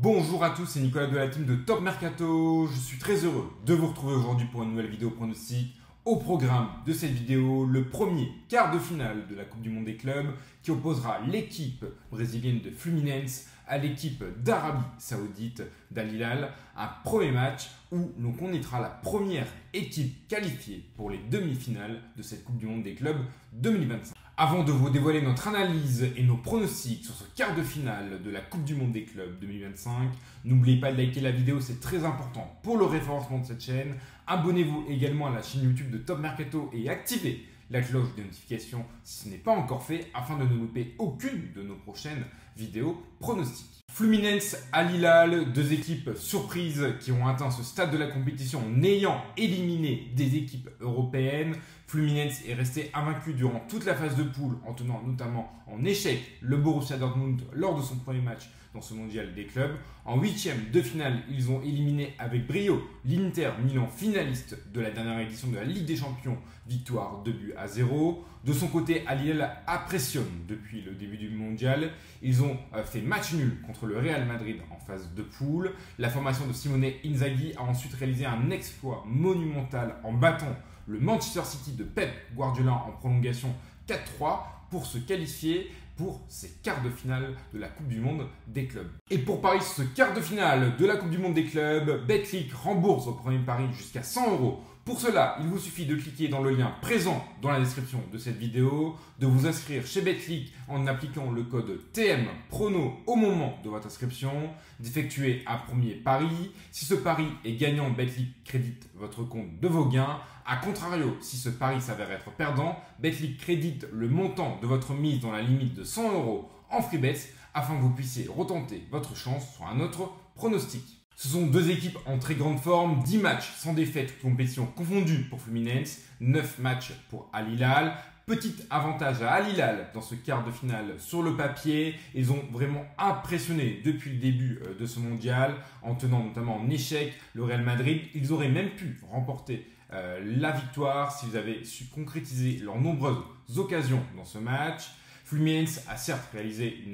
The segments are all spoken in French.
Bonjour à tous, c'est Nicolas de la team de Top Mercato. Je suis très heureux de vous retrouver aujourd'hui pour une nouvelle vidéo pronostic. Au programme de cette vidéo, le premier quart de finale de la Coupe du Monde des clubs qui opposera l'équipe brésilienne de Fluminense à l'équipe d'Arabie Saoudite d'Al Hilal. Un premier match où l'on connaîtra la première équipe qualifiée pour les demi-finales de cette Coupe du Monde des clubs 2025. Avant de vous dévoiler notre analyse et nos pronostics sur ce quart de finale de la Coupe du Monde des clubs 2025, n'oubliez pas de liker la vidéo, c'est très important pour le référencement de cette chaîne. Abonnez-vous également à la chaîne YouTube de Top Mercato et activez la cloche de notification si ce n'est pas encore fait afin de ne louper aucune de nos prochaines vidéos pronostiques. Fluminense, Al Hilal, deux équipes surprises qui ont atteint ce stade de la compétition en ayant éliminé des équipes européennes. Fluminense est resté invaincu durant toute la phase de poule en tenant notamment en échec le Borussia Dortmund lors de son premier match dans ce mondial des clubs. En huitième de finale, ils ont éliminé avec brio l'Inter Milan, finaliste de la dernière édition de la Ligue des Champions, victoire 2-0. De son côté, Al Hilal impressionne depuis le début du mondial. Ils ont fait match nul contre le Real Madrid en phase de poule. La formation de Simone Inzaghi a ensuite réalisé un exploit monumental en battant le Manchester City de Pep Guardiola en prolongation 4-3 pour se qualifier pour ces quarts de finale de la Coupe du Monde des clubs. Et pour parier sur ce quart de finale de la Coupe du Monde des clubs, Betclic rembourse au premier pari jusqu'à 100 €. Pour cela, il vous suffit de cliquer dans le lien présent dans la description de cette vidéo, de vous inscrire chez Betclic en appliquant le code TMPRONO au moment de votre inscription, d'effectuer un premier pari. Si ce pari est gagnant, Betclic crédite votre compte de vos gains. A contrario, si ce pari s'avère être perdant, Betclic crédite le montant de votre mise dans la limite de 100 € en free bets afin que vous puissiez retenter votre chance sur un autre pronostic. Ce sont deux équipes en très grande forme, 10 matchs sans défaite, compétition confondue pour Fluminense, 9 matchs pour Al Hilal. Petit avantage à Al Hilal dans ce quart de finale sur le papier. Ils ont vraiment impressionné depuis le début de ce mondial en tenant notamment en échec le Real Madrid. Ils auraient même pu remporter la victoire s'ils avaient su concrétiser leurs nombreuses occasions dans ce match. Fluminense a certes réalisé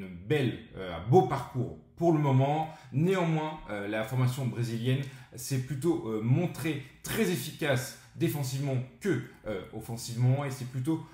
un beau parcours pour le moment. Néanmoins, la formation brésilienne s'est plutôt montrée très efficace défensivement que offensivement, et c'est plutôt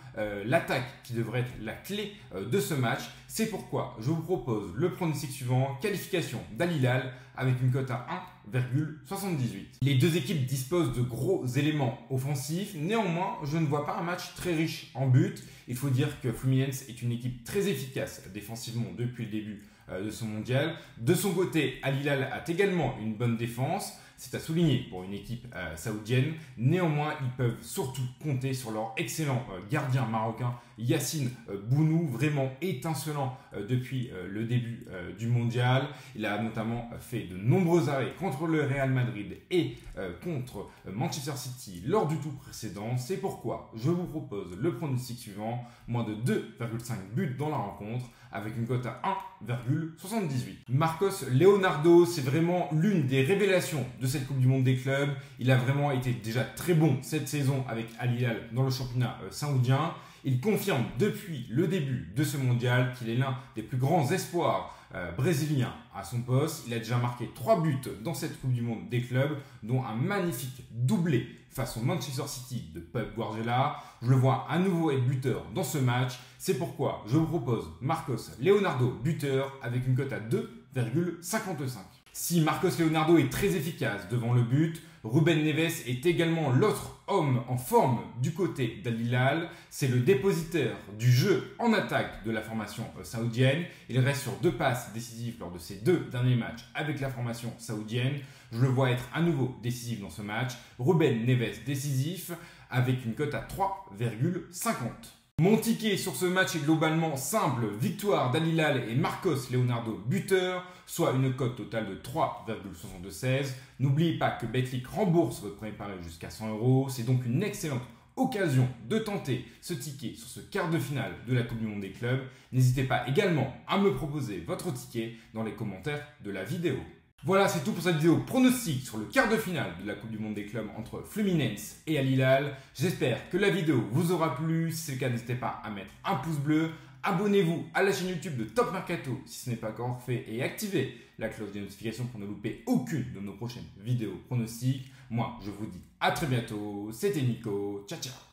l'attaque qui devrait être la clé de ce match. C'est pourquoi je vous propose le pronostic suivant, qualification d'Al Hilal avec une cote à 1,78. Les deux équipes disposent de gros éléments offensifs, néanmoins je ne vois pas un match très riche en buts. Il faut dire que Fluminense est une équipe très efficace défensivement depuis le début de ce mondial. De son côté, Al Hilal a également une bonne défense. C'est à souligner pour une équipe saoudienne. Néanmoins, ils peuvent surtout compter sur leur excellent gardien marocain Yacine Bounou, vraiment étincelant depuis le début du mondial. Il a notamment fait de nombreux arrêts contre le Real Madrid et contre Manchester City lors du tour précédent. C'est pourquoi je vous propose le pronostic suivant, moins de 2,5 buts dans la rencontre avec une cote à 1,78. Marcos Leonardo, c'est vraiment l'une des révélations de cette Coupe du Monde des clubs. Il a vraiment été déjà très bon cette saison avec Al Hilal dans le championnat saoudien. Il confirme depuis le début de ce mondial qu'il est l'un des plus grands espoirs brésiliens à son poste. Il a déjà marqué 3 buts dans cette Coupe du Monde des clubs, dont un magnifique doublé face au Manchester City de Pep Guardiola. Je le vois à nouveau être buteur dans ce match. C'est pourquoi je vous propose Marcos Leonardo buteur avec une cote à 2,55. Si Marcos Leonardo est très efficace devant le but, Ruben Neves est également l'autre homme en forme du côté d'Al Hilal. C'est le dépositaire du jeu en attaque de la formation saoudienne. Il reste sur 2 passes décisives lors de ses 2 derniers matchs avec la formation saoudienne. Je le vois être à nouveau décisif dans ce match. Ruben Neves décisif avec une cote à 3,50. Mon ticket sur ce match est globalement simple, victoire d'Al Hilal et Marcos Leonardo buteur, soit une cote totale de 3,76. N'oubliez pas que Betclic rembourse votre premier pari jusqu'à 100 €. C'est donc une excellente occasion de tenter ce ticket sur ce quart de finale de la Coupe du Monde des clubs. N'hésitez pas également à me proposer votre ticket dans les commentaires de la vidéo. Voilà, c'est tout pour cette vidéo pronostic sur le quart de finale de la Coupe du Monde des clubs entre Fluminense et Al Hilal. J'espère que la vidéo vous aura plu. Si c'est le cas, n'hésitez pas à mettre un pouce bleu, Abonnez-vous à la chaîne YouTube de Top Mercato si ce n'est pas encore fait et activez la cloche des notifications pour ne louper aucune de nos prochaines vidéos pronostics. Moi, je vous dis à très bientôt. C'était Nico. Ciao, ciao.